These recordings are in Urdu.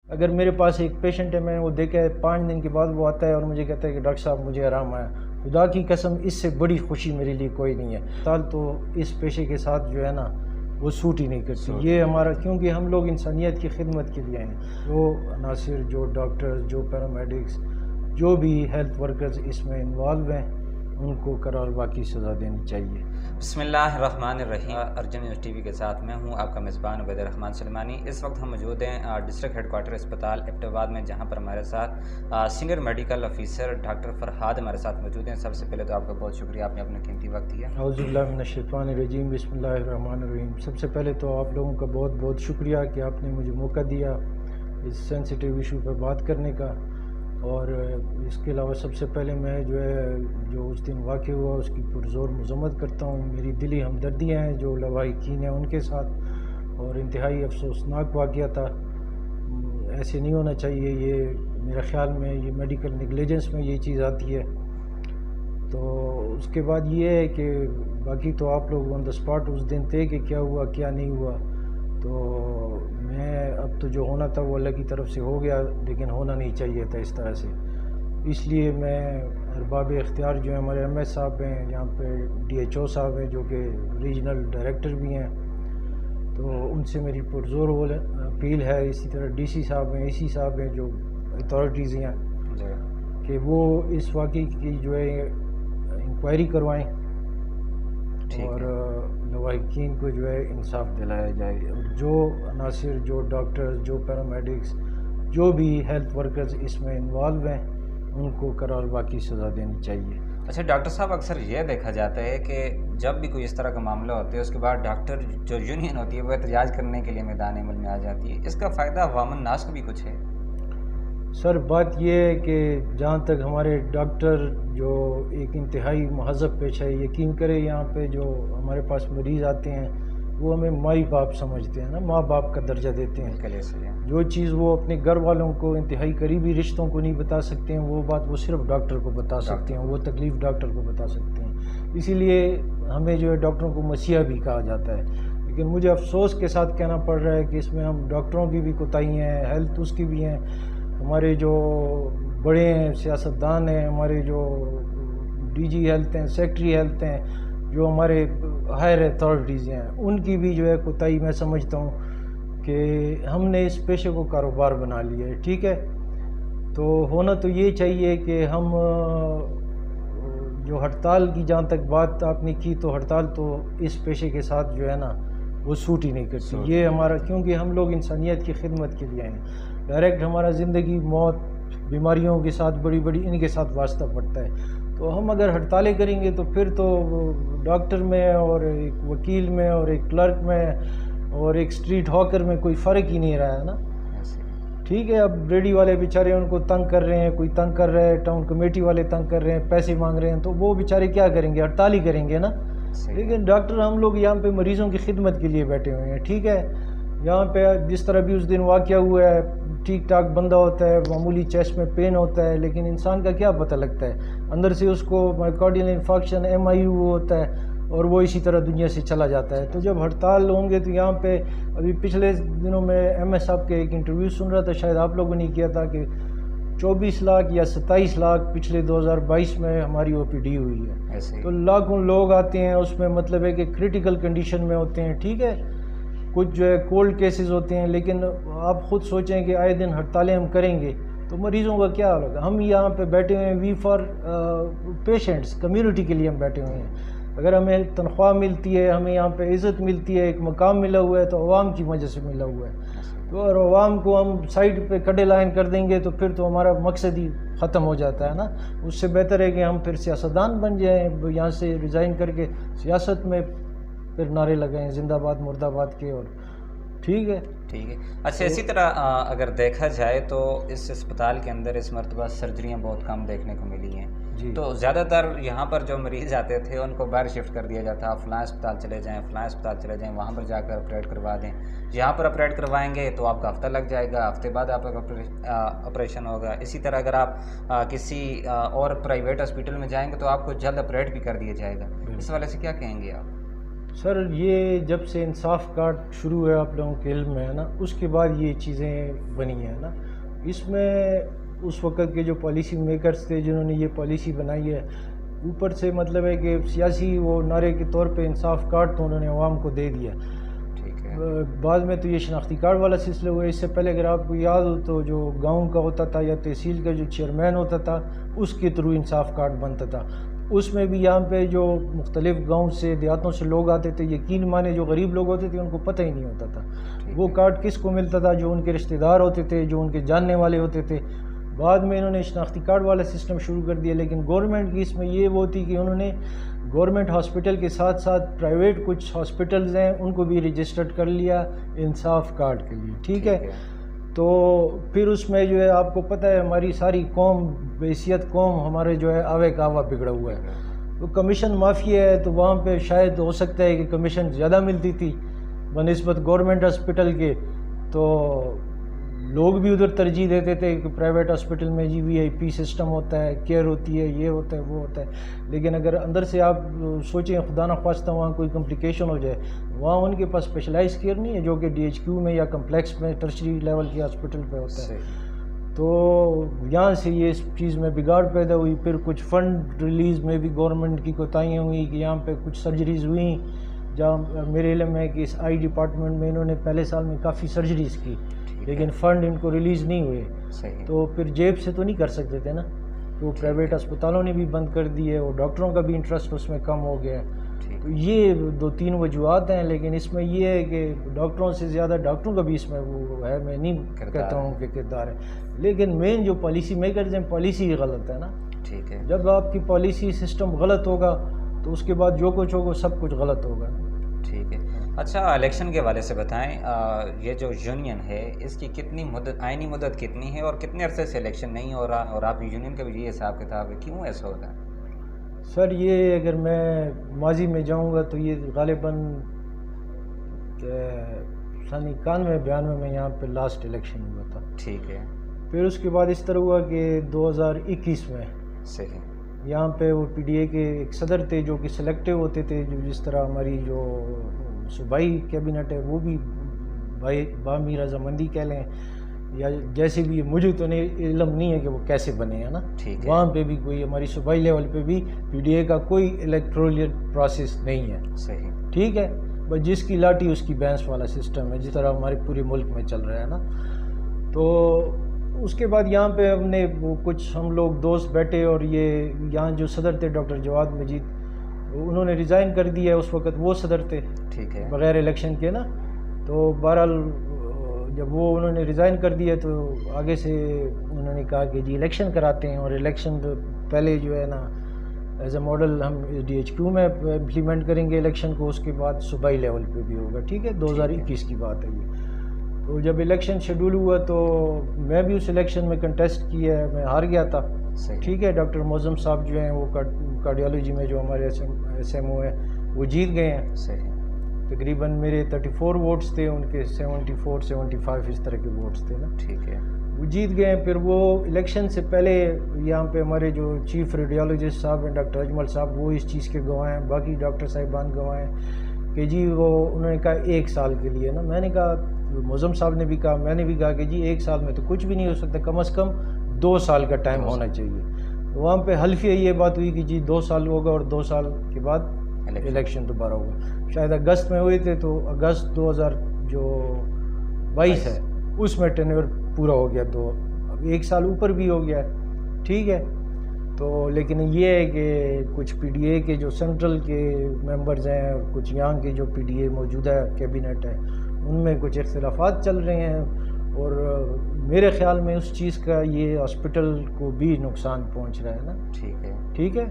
اگر میرے پاس ایک پیشنٹ ہے، میں وہ دیکھا ہے 5 دن کے بعد وہ آتا ہے اور مجھے کہتا ہے کہ ڈاکٹر صاحب مجھے آرام آیا، خدا کی قسم اس سے بڑی خوشی میرے لیے کوئی نہیں ہے۔ تال تو اس پیشے کے ساتھ جو ہے نا وہ سوٹ ہی نہیں کرتی یہ ہمارا، کیونکہ ہم لوگ انسانیت کی خدمت کے لیے ہیں۔ جو عناصر، جو ڈاکٹرز، جو پیرامیڈکس، جو بھی ہیلتھ ورکرز اس میں انوالو ہیں، ان کو قرار واقعی سزا دینی چاہیے۔ بسم اللہ الرحمن الرحیم۔ ارجن نیوز ٹی وی کے ساتھ میں ہوں آپ کا میزبان عبید الرحمن سلمانی۔ اس وقت ہم موجود ہیں ڈسٹرکٹ ہیڈ کوارٹر اسپتال ایبٹ آباد میں، جہاں پر ہمارے ساتھ senior medical officer doctor Farhad ہمارے ساتھ موجود ہیں۔ سب سے پہلے تو آپ کا بہت شکریہ، آپ نے اپنا قیمتی وقت دیا۔ اعوذ باللہ من الشیطان الرجیم، بسم اللہ الرحمن الرحیم۔ سب سے پہلے تو آپ لوگوں کا بہت بہت شکریہ کہ آپ نے مجھے موقع دیا اس سینسیٹیو ایشو پہ بات کرنے کا، اور اس کے علاوہ سب سے پہلے میں جو اس دن واقع ہوا اس کی پرزور مذمت کرتا ہوں۔ میری دلی ہمدردیاں ہیں جو لواحقین ہیں ان کے ساتھ، اور انتہائی افسوسناک واقعہ تھا، ایسے نہیں ہونا چاہیے۔ یہ میرے خیال میں یہ میڈیکل نیگلیجنس میں یہ چیز آتی ہے۔ تو اس کے بعد یہ ہے کہ باقی تو آپ لوگ آن دا اسپاٹ اس دن تھے کہ کیا ہوا کیا نہیں ہوا، تو میں اب تو جو ہونا تھا وہ اللہ کی طرف سے ہو گیا، لیکن ہونا نہیں چاہیے تھا اس طرح سے۔ اس لیے میں ارباب اختیار جو ہیں ہمارے ایم ایس صاحب ہیں، یہاں پہ ڈی ایچ او صاحب ہیں جو کہ ریجنل ڈائریکٹر بھی ہیں، تو ان سے میری پرزور اپیل ہے۔ اسی طرح ڈی سی صاحب ہیں، اے سی صاحب ہیں جو اتھارٹیز ہیں، کہ وہ اس واقعے کی جو ہے انکوائری کروائیں اور لواحقین کو جو ہے انصاف دلایا جائے، اور جو عناصر، جو ڈاکٹرز، جو پیرامیڈکس، جو بھی ہیلتھ ورکرز اس میں انوالو ہیں، ان کو قرار واقعی سزا دینی چاہیے۔ اچھا ڈاکٹر صاحب، اکثر یہ دیکھا جاتا ہے کہ جب بھی کوئی اس طرح کا معاملہ ہوتا ہے اس کے بعد ڈاکٹر جو یونین ہوتی ہے وہ احتجاج کرنے کے لیے میدان عمل میں آ جاتی ہے، اس کا فائدہ عوام الناس کو بھی کچھ ہے؟ سر بات یہ ہے کہ جہاں تک ہمارے ڈاکٹر جو ایک انتہائی مہذب پیشہ ہے، یقین کرے یہاں پہ جو ہمارے پاس مریض آتے ہیں وہ ہمیں مائی باپ سمجھتے ہیں نا، ماں باپ کا درجہ دیتے ہیں۔ جو چیز وہ اپنے گھر والوں کو، انتہائی قریبی رشتوں کو نہیں بتا سکتے ہیں، وہ بات وہ صرف ڈاکٹر کو بتا سکتے ہیں، وہ تکلیف ڈاکٹر کو بتا سکتے ہیں۔ اسی لیے ہمیں جو ہے ڈاکٹروں کو مسیحا بھی کہا جاتا ہے، لیکن مجھے افسوس کے ساتھ کہنا پڑ رہا ہے کہ اس میں ہم ڈاکٹروں کی بھی کوتاہی ہیں، ہیلتھ اس کی بھی ہیں، ہمارے جو بڑے ہیں سیاستدان ہیں، ہمارے جو ڈی جی ہیلتھ ہیں، سیکٹری ہیلتھ ہیں، جو ہمارے ہائر اتھارٹیز ہیں، ان کی بھی جو ہے کوتاہی میں سمجھتا ہوں کہ ہم نے اس پیشے کو کاروبار بنا لیا ہے۔ ٹھیک ہے، تو ہونا تو یہ چاہیے کہ ہم جو ہڑتال کی جہاں تک بات آپ نے کی، تو ہڑتال تو اس پیشے کے ساتھ جو ہے نا وہ سوٹ ہی نہیں کرتی یہ ہمارا، کیونکہ ہم لوگ انسانیت کی خدمت کے لیے ہیں۔ ڈائریکٹ ہمارا زندگی، موت، بیماریوں کے ساتھ بڑی بڑی ان کے ساتھ واسطہ پڑتا ہے، تو ہم اگر ہڑتالیں کریں گے تو پھر تو ڈاکٹر میں اور ایک وکیل میں اور ایک کلرک میں اور ایک اسٹریٹ ہاکر میں کوئی فرق ہی نہیں رہا ہے نا۔ ٹھیک ہے، اب ریڈی والے بیچارے ان کو تنگ کر رہے ہیں، کوئی تنگ کر رہا ہے، ٹاؤن کمیٹی والے تنگ کر رہے ہیں، پیسے مانگ رہے ہیں، تو وہ بیچارے کیا کریں گے؟ ہڑتال ہی کریں گے نا۔ لیکن ڈاکٹر ہم لوگ یہاں پہ مریضوں کی خدمت کے لیے بیٹھے ہوئے ہیں۔ ٹھیک ہے، یہاں پہ جس طرح بھی اس دن واقعہ ہوا ہے، ٹھیک ٹھاک بندہ ہوتا ہے، معمولی چیسٹ میں پین ہوتا ہے، لیکن انسان کا کیا پتہ لگتا ہے، اندر سے اس کو مائیکارڈیل انفارکشن MIU ہوتا ہے اور وہ اسی طرح دنیا سے چلا جاتا ہے۔ تو جب ہڑتال ہوں گے تو یہاں پہ ابھی پچھلے دنوں میں MS صاحب کے ایک انٹرویو سن رہا تھا، شاید آپ لوگوں نے کیا تھا، کہ 24 لاکھ یا 27 لاکھ پچھلے 2022 میں ہماری OPD ہوئی ہے۔ تو لاکھوں لوگ آتے ہیں، اس میں مطلب ہے کہ کریٹیکل کنڈیشن میں ہوتے ہیں۔ ٹھیک ہے، کچھ جو ہے کولڈ کیسز ہوتے ہیں، لیکن آپ خود سوچیں کہ آئے دن ہڑتالیں ہم کریں گے تو مریضوں کا کیا ہوگا؟ ہم یہاں پہ بیٹھے ہوئے ہیں وی فار پیشنٹس، کمیونٹی کے لیے ہم بیٹھے ہوئے ہیں۔ اگر ہمیں تنخواہ ملتی ہے، ہمیں یہاں پہ عزت ملتی ہے، ایک مقام ملا ہوا ہے، تو عوام کی وجہ سے ملا ہوا ہے۔ تو اور عوام کو ہم سائڈ پہ کڈے لائن کر دیں گے تو پھر تو ہمارا مقصد ہی ختم ہو جاتا ہے نا۔ اس سے بہتر ہے کہ ہم پھر سیاستدان بن جائیں، یہاں سے ریزائن کر کے سیاست میں پھر نعرے لگائیں زندہ باد مرد آباد کے، اور ٹھیک ہے۔ اچھا، اسی طرح اگر دیکھا جائے تو اس اسپتال کے اندر اس مرتبہ سرجریاں بہت کم دیکھنے کو ملی ہیں، تو زیادہ تر یہاں پر جو مریض آتے تھے ان کو باہر شفٹ کر دیا جاتا، فلاں اسپتال چلے جائیں، فلاں اسپتال چلے جائیں، وہاں پر جا کر آپریٹ کروا دیں، یہاں پر آپریٹ کروائیں گے تو آپ کا ہفتہ لگ جائے گا، ہفتے بعد آپ کا آپریشن ہوگا۔ اسی طرح اگر آپ کسی اور پرائیویٹ ہاسپٹل میں جائیں گے تو آپ کو جلد آپریٹ بھی کر دیا جائے گا۔ اس والے سے کیا کہیں گے آپ؟ سر یہ جب سے انصاف کارڈ شروع ہے آپ لوگوں کے علم میں ہے نا، اس کے بعد یہ چیزیں بنی ہیں نا. اس میں اس وقت کے جو پالیسی میکرز تھے جنہوں نے یہ پالیسی بنائی ہے، اوپر سے مطلب ہے کہ سیاسی وہ نعرے کے طور پہ انصاف کارڈ تو انہوں نے عوام کو دے دیا. بعد میں تو یہ شناختی کارڈ والا سلسلہ ہوا. اس سے پہلے اگر آپ کو یاد ہو تو جو گاؤں کا ہوتا تھا یا تحصیل کا جو چیئرمین ہوتا تھا اس کے تھرو انصاف کارڈ بنتا تھا. اس میں بھی یہاں پہ جو مختلف گاؤں سے دیہاتوں سے لوگ آتے تھے، یقین مانے جو غریب لوگ ہوتے تھے ان کو پتہ ہی نہیں ہوتا تھا وہ کارڈ کس کو ملتا تھا. جو ان کے رشتہ دار ہوتے تھے، جو ان کے جاننے والے ہوتے تھے. بعد میں انہوں نے شناختی کارڈ والا سسٹم شروع کر دیا. لیکن گورنمنٹ کی اس میں یہ وہ تھی کہ انہوں نے گورنمنٹ ہاسپٹل کے ساتھ ساتھ پرائیویٹ کچھ ہاسپٹلز ہیں ان کو بھی رجسٹرڈ کر لیا انصاف کارڈ کے لیے. ٹھیک ہے. تو پھر اس میں جو ہے آپ کو پتہ ہے ہماری ساری قوم بحیثیت قوم ہمارے جو ہے آوے کا آوا بگڑا ہوا ہے. تو کمیشن معافی ہے تو وہاں پہ شاید ہو سکتا ہے کہ کمیشن زیادہ ملتی تھی بنسبت گورنمنٹ ہاسپٹل کے، تو لوگ بھی ادھر ترجیح دیتے تھے کہ پرائیویٹ ہاسپٹل میں جی وی آئی پی سسٹم ہوتا ہے، کیئر ہوتی ہے، یہ ہوتا ہے وہ ہوتا ہے. لیکن اگر اندر سے آپ سوچیں خدا نہ خواستہ وہاں کوئی کمپلیکیشن ہو جائے، وہاں ان کے پاس اسپیشلائز کیئر نہیں ہے جو کہ ڈی ایچ کیو میں یا کمپلیکس میں ٹرشری لیول کے ہاسپٹل پہ ہوتا ہے. تو یہاں سے یہ اس چیز میں بگاڑ پیدا ہوئی. پھر کچھ فنڈ ریلیز میں بھی گورنمنٹ کی کوتاہیاں ہوئی کہ یہاں پہ کچھ سرجریز ہوئیں جہاں میرے علم ہے کہ اس آئی ڈپارٹمنٹ میں انہوں نے پہلے سال میں کافی سرجریز کی لیکن فنڈ ان کو ریلیز نہیں ہوئے. تو پھر جیب سے تو نہیں کر سکتے تھے نا، تو پرائیویٹ اسپتالوں نے بھی بند کر دی ہے اور ڈاکٹروں کا بھی انٹرسٹ اس میں کم ہو گیا ہے. تو یہ 2-3 وجوہات ہیں. لیکن اس میں یہ ہے کہ ڈاکٹروں سے زیادہ ڈاکٹروں کا بھی اس میں وہ ہے، میں نہیں کہتا ہوں کہ کردار ہے. لیکن مین جو پالیسی میکرز ہیں پالیسی غلط ہے نا. ٹھیک ہے. جب آپ کی پالیسی سسٹم غلط ہوگا تو اس کے بعد جو کچھ ہوگا سب کچھ غلط ہوگا. ٹھیک ہے. اچھا الیکشن کے حوالے سے بتائیں، یہ جو یونین ہے اس کی کتنی مدت، آئینی مدت کتنی ہے اور کتنے عرصے سے الیکشن نہیں ہو رہا، اور آپ یونین کا بھی یہ حساب کتاب ہے، کیوں ایسا ہو رہا ہے؟ سر یہ اگر میں ماضی میں جاؤں گا تو یہ غالباً سن 91-92 میں یہاں پہ لاسٹ الیکشن ہوا تھا. ٹھیک ہے. پھر اس کے بعد اس طرح ہوا کہ 2021 میں صحیح یہاں پہ وہ پی ڈی اے کے ایک صدر تھے جو کہ سلیکٹیو ہوتے تھے، جو جس طرح ہماری جو صوبائی کیبنٹ ہے وہ بھی بامی رضامندی کہہ لیں یا جیسے بھی، مجھے تو نہیں علم نہیں ہے کہ وہ کیسے بنے ہیں نا. وہاں پہ بھی کوئی ہماری صوبائی لیول پہ بھی پی ڈی اے کا کوئی الیکٹورل پروسیس نہیں ہے. صحیح. ٹھیک ہے. بس جس کی لاٹھی اس کی بینس والا سسٹم ہے جس طرح ہمارے پورے ملک میں چل رہا ہے نا. تو اس کے بعد یہاں پہ ہم نے وہ کچھ ہم لوگ دوست بیٹھے اور یہ یہاں جو صدر تھے ڈاکٹر جواد مجید انہوں نے ریزائن کر دیا. اس وقت وہ صدر تھے. ٹھیک ہے. بغیر الیکشن کے نا. تو بہرحال جب وہ انہوں نے ریزائن کر دیا تو آگے سے انہوں نے کہا کہ جی الیکشن کراتے ہیں، اور الیکشن پہلے جو ہے نا ایز اے ماڈل ہم ڈی ایچ کیو میں امپلیمنٹ کریں گے الیکشن کو، اس کے بعد صوبائی لیول پہ بھی ہوگا. ٹھیک ہے. 2021 کی بات ہے یہ. تو جب الیکشن شیڈول ہوا تو میں بھی اس الیکشن میں کنٹیسٹ کیا ہے، میں ہار گیا تھا. ٹھیک ہے. ڈاکٹر معظم صاحب جو ہیں وہ کارڈیالوجی میں جو ہمارے ایس ایم او ہیں وہ جیت گئے ہیں. صحیح. تقریباً میرے 34 ووٹس تھے، ان کے 74-75 اس طرح کے ووٹس تھے نا. ٹھیک ہے. وہ جیت گئے. پھر وہ الیکشن سے پہلے یہاں پہ ہمارے جو چیف ریڈیالوجسٹ صاحب ہیں ڈاکٹر اجمل صاحب وہ اس چیز کے گواہ ہیں، باقی ڈاکٹر صاحبان گواہ ہیں کہ جی وہ انہوں نے کہا 1 سال کے لیے نا. میں نے کہا، معظم صاحب نے بھی کہا، میں نے بھی کہا کہ جی 1 سال میں تو کچھ بھی نہیں ہو سکتا، کم از کم 2 سال کا ٹائم ہونا چاہیے. وہاں پہ حلفیہ یہ بات ہوئی کہ جی 2 سال ہوگا اور 2 سال کے بعد الیکشن دوبارہ ہوگا. شاید اگست میں ہوئے تھے تو اگست 2022 ہے اس میں ٹینیور پورا ہو گیا، تو اب 1 سال اوپر بھی ہو گیا. ٹھیک ہے. تو لیکن یہ ہے کہ کچھ پی ڈی اے کے جو سینٹرل کے ممبرز ہیں اور کچھ یہاں کے جو پی ڈی اے موجودہ کیبنٹ ہے ان میں کچھ اختلافات چل رہے ہیں، اور میرے خیال میں اس چیز کا یہ ہاسپٹل کو بھی نقصان پہنچ رہا ہے نا. ٹھیک ہے. ٹھیک ہے.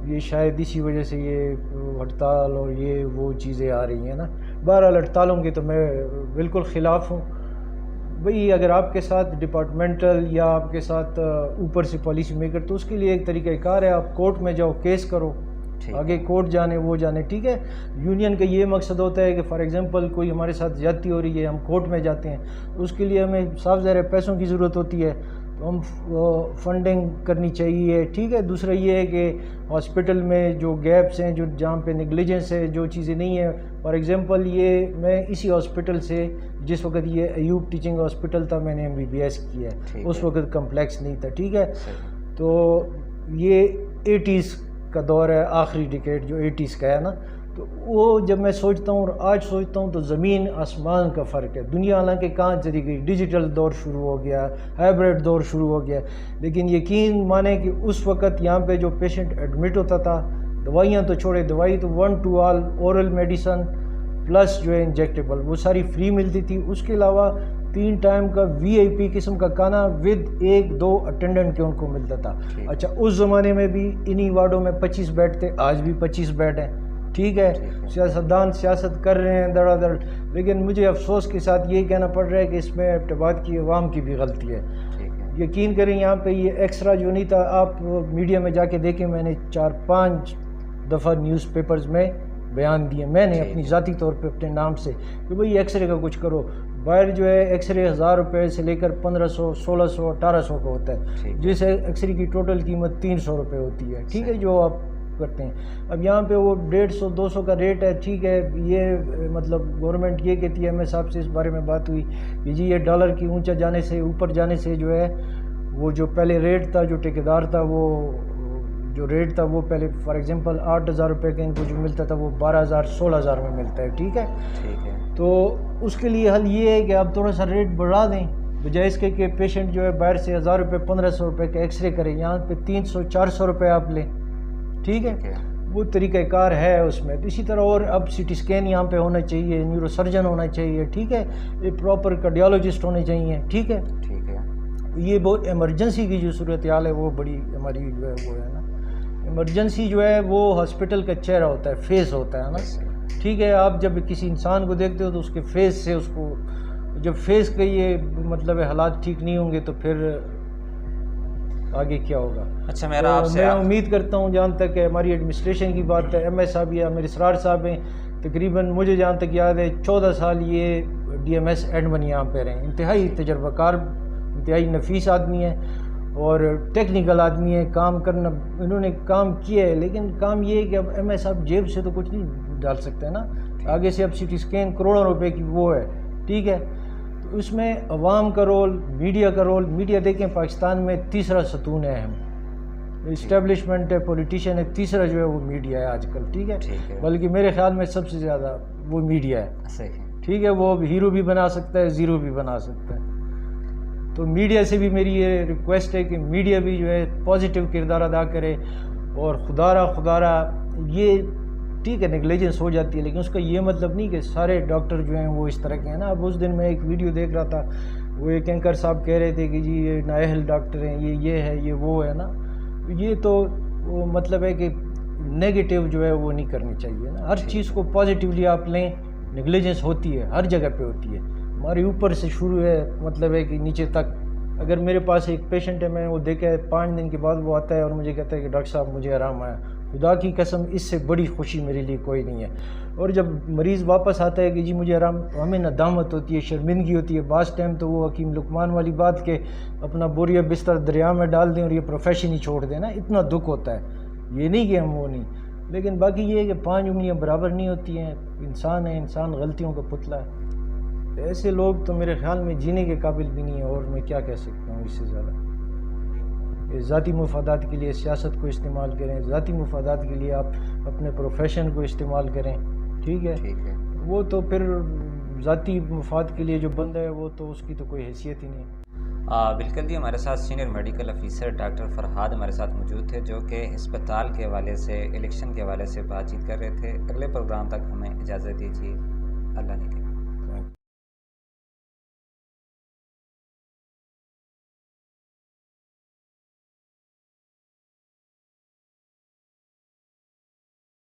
یہ شاید اسی وجہ سے یہ ہڑتال اور یہ وہ چیزیں آ رہی ہیں نا. بہرحال ہڑتالوں کے تو میں بالکل خلاف ہوں. بھئی اگر آپ کے ساتھ ڈپارٹمنٹل یا آپ کے ساتھ اوپر سے پالیسی میکر، تو اس کے لیے ایک طریقہ کار ہے، آپ کورٹ میں جاؤ، کیس کرو، آگے کورٹ جانے وہ جانے. ٹھیک ہے. یونین کا یہ مقصد ہوتا ہے کہ فار ایگزامپل کوئی ہمارے ساتھ زیادتی ہو رہی ہے، ہم کورٹ میں جاتے ہیں، اس کے لیے ہمیں صاف ظاہر ہے پیسوں کی ضرورت ہوتی ہے. تو ہم فنڈنگ کرنی چاہیے، ٹھیک ہے. دوسرا یہ ہے کہ ہاسپٹل میں جو گیپس ہیں، جو جہاں پہ نگلیجنس ہے، جو چیزیں نہیں ہیں. فار ایگزامپل یہ میں اسی ہاسپٹل سے، جس وقت یہ ایوب ٹیچنگ ہاسپٹل تھا، میں نے MBBS کیا ہے، اس وقت کمپلیکس نہیں تھا، ٹھیک ہے. تو یہ 80s کا دور ہے، آخری ڈیکیڈ جو 80s کا ہے نا. تو وہ جب میں سوچتا ہوں اور آج سوچتا ہوں تو زمین آسمان کا فرق ہے. دنیا حالانکہ کہاں چلی گئی، ڈیجیٹل دور شروع ہو گیا، ہائبریڈ دور شروع ہو گیا، لیکن یقین مانیں کہ اس وقت یہاں پہ جو پیشنٹ ایڈمٹ ہوتا تھا، دوائیاں تو چھوڑے، دوائی تو 1 to all oral medicine plus جو ہے انجیکٹیبل، وہ ساری فری ملتی تھی. اس کے علاوہ 3 ٹائم کا VIP قسم کا کھانا ود 1-2 اٹینڈنٹ کے ان کو ملتا تھا. اچھا اس زمانے میں بھی انہی وارڈوں میں 25 بیڈ تھے، آج بھی 25 بیڈ ہیں، ٹھیک ہے. سیاستدان سیاست کر رہے ہیں دڑا دڑ، لیکن مجھے افسوس کے ساتھ یہی کہنا پڑ رہا ہے کہ اس میں ابتداء کی عوام کی بھی غلطی ہے. یقین کریں یہاں پہ یہ ایکسٹرا جو نہیں تھا، آپ میڈیا میں جا کے دیکھیں، میں نے 4-5 دفعہ نیوز پیپرز میں بیان دیے، میں نے اپنی ذاتی طور پہ اپنے نام سے کہ بھئی ایکس رے کا کچھ کرو. باہر جو ہے ایکس رے 1000 روپے سے لے کر 1500 1600 1800 کا ہوتا ہے، جس ایکس رے کی ٹوٹل قیمت 300 روپے ہوتی ہے، ٹھیک ہے، جو آپ کرتے ہیں. اب یہاں پہ وہ 150-200 کا ریٹ ہے، ٹھیک ہے. یہ مطلب گورنمنٹ یہ کہتی ہے، میں صاحب سے اس بارے میں بات ہوئی کہ جی یہ ڈالر کی اونچا جانے سے، اوپر جانے سے جو ہے وہ جو پہلے ریٹ تھا، جو ٹھیکیدار تھا، وہ جو ریٹ تھا وہ پہلے فار ایگزامپل 8000 روپے کا ان کو جو ملتا تھا وہ 12000 16000 میں ملتا ہے، ٹھیک ہے. تو اس کے لیے حل یہ ہے کہ آپ تھوڑا سا ریٹ بڑھا دیں، بجائے اس کے کہ پیشنٹ جو ہے باہر سے 1000 روپے 1500 روپے کا ایکس رے کرے، یہاں پہ 300-400 روپے آپ لیں، ٹھیک ہے. وہ طریقہ کار ہے اس میں. تو اسی طرح اور اب CT اسکین یہاں پہ ہونا چاہیے، نیورو سرجن ہونا چاہیے، ٹھیک ہے، ایک پراپر کارڈیالوجسٹ ہونے چاہیے، ٹھیک ہے. یہ بہت ایمرجنسی کی جو صورتحال ہے وہ بڑی ہماری جو ہے وہ ہے نا، ایمرجنسی جو ہے وہ ہاسپٹل کا چہرہ ہوتا ہے، فیس ہوتا ہے نا، ٹھیک ہے. آپ جب کسی انسان کو دیکھتے ہو تو اس کے فیس سے، اس کو جب فیس کا یہ مطلب حالات ٹھیک نہیں ہوں گے تو پھر آگے کیا ہوگا. اچھا میں امید کرتا ہوں جہاں تک ہماری ایڈمنسٹریشن کی بات ہے، MS صاحب یا میرے اسرار صاحب ہیں، تقریباً مجھے جہاں تک یاد ہے 14 سال یہ DMS ایڈمن یہاں پہ رہے ہیں. انتہائی تجربہ کار، انتہائی نفیس آدمی ہیں اور ٹیکنیکل آدمی ہیں. کام کرنا انہوں نے کام کیا ہے، لیکن کام یہ ہے کہ اب MS صاحب جیب سے تو کچھ نہیں ڈال سکتے نا. آگے سے اب CT اسکین کروڑوں روپے کی وہ ہے، ٹھیک ہے. تو اس میں عوام کا رول، میڈیا کا رول. میڈیا دیکھیں پاکستان میں تیسرا ستون ہے، ہم اسٹیبلشمنٹ ہے، پولیٹیشین ہے، تیسرا جو ہے وہ میڈیا ہے آج کل، ٹھیک ہے. بلکہ میرے خیال میں سب سے زیادہ وہ میڈیا ہے، ٹھیک ہے. وہ ہیرو بھی بنا سکتا ہے، زیرو بھی بنا سکتا ہے. تو میڈیا سے بھی میری یہ ریکویسٹ ہے کہ میڈیا بھی جو ہے پازیٹیو کردار ادا کرے. اور خدا را یہ ٹھیک ہے نیگلیجنس ہو جاتی ہے، لیکن اس کا یہ مطلب نہیں کہ سارے ڈاکٹر جو ہیں وہ اس طرح کے ہیں نا. اب اس دن میں ایک ویڈیو دیکھ رہا تھا، وہ ایک اینکر صاحب کہہ رہے تھے کہ جی یہ نااہل ڈاکٹر ہیں، یہ ہے، یہ وہ ہے نا. یہ تو وہ مطلب ہے کہ نیگیٹو جو ہے وہ نہیں کرنی چاہیے نا. ہر چیز کو پازیٹیولی آپ لیں. نیگلیجنس ہوتی ہے، ہر جگہ پہ ہوتی ہے. ہمارے اوپر سے شروع ہے، مطلب ہے کہ نیچے تک. اگر میرے پاس ایک پیشنٹ ہے، میں وہ دیکھا ہے 5 دن کے بعد وہ آتا ہے اور مجھے کہتا ہے کہ ڈاکٹر صاحب مجھے آرام آیا، خدا کی قسم اس سے بڑی خوشی میرے لیے کوئی نہیں ہے. اور جب مریض واپس آتا ہے کہ جی مجھے آرام، ہمیں ندامت ہوتی ہے، شرمندگی ہوتی ہے. بعض ٹائم تو وہ حکیم لقمان والی بات کہ اپنا بوریا بستر دریا میں ڈال دیں اور یہ پروفیشن ہی چھوڑ دیں نا، اتنا دکھ ہوتا ہے. یہ نہیں کہ ہم وہ نہیں، لیکن باقی یہ ہے کہ 5 انگلیاں برابر نہیں ہوتی ہیں. انسان ہے، انسان غلطیوں کا پتلا ہے. ایسے لوگ تو میرے خیال میں جینے کے قابل بھی نہیں ہیں. اور میں کیا کہہ سکتا ہوں اس سے زیادہ. ذاتی مفادات کے لیے سیاست کو استعمال کریں، ذاتی مفادات کے لیے آپ اپنے پروفیشن کو استعمال کریں، ٹھیک ہے. وہ تو پھر ذاتی مفاد کے لیے جو بندہ ہے وہ تو اس کی تو کوئی حیثیت ہی نہیں. بالکل جی. ہمارے ساتھ senior medical officer doctor Farhad ہمارے ساتھ موجود تھے، جو کہ اسپتال کے حوالے سے، الیکشن کے حوالے سے بات چیت کر رہے تھے. اگلے پروگرام تک ہمیں اجازت دیجیے.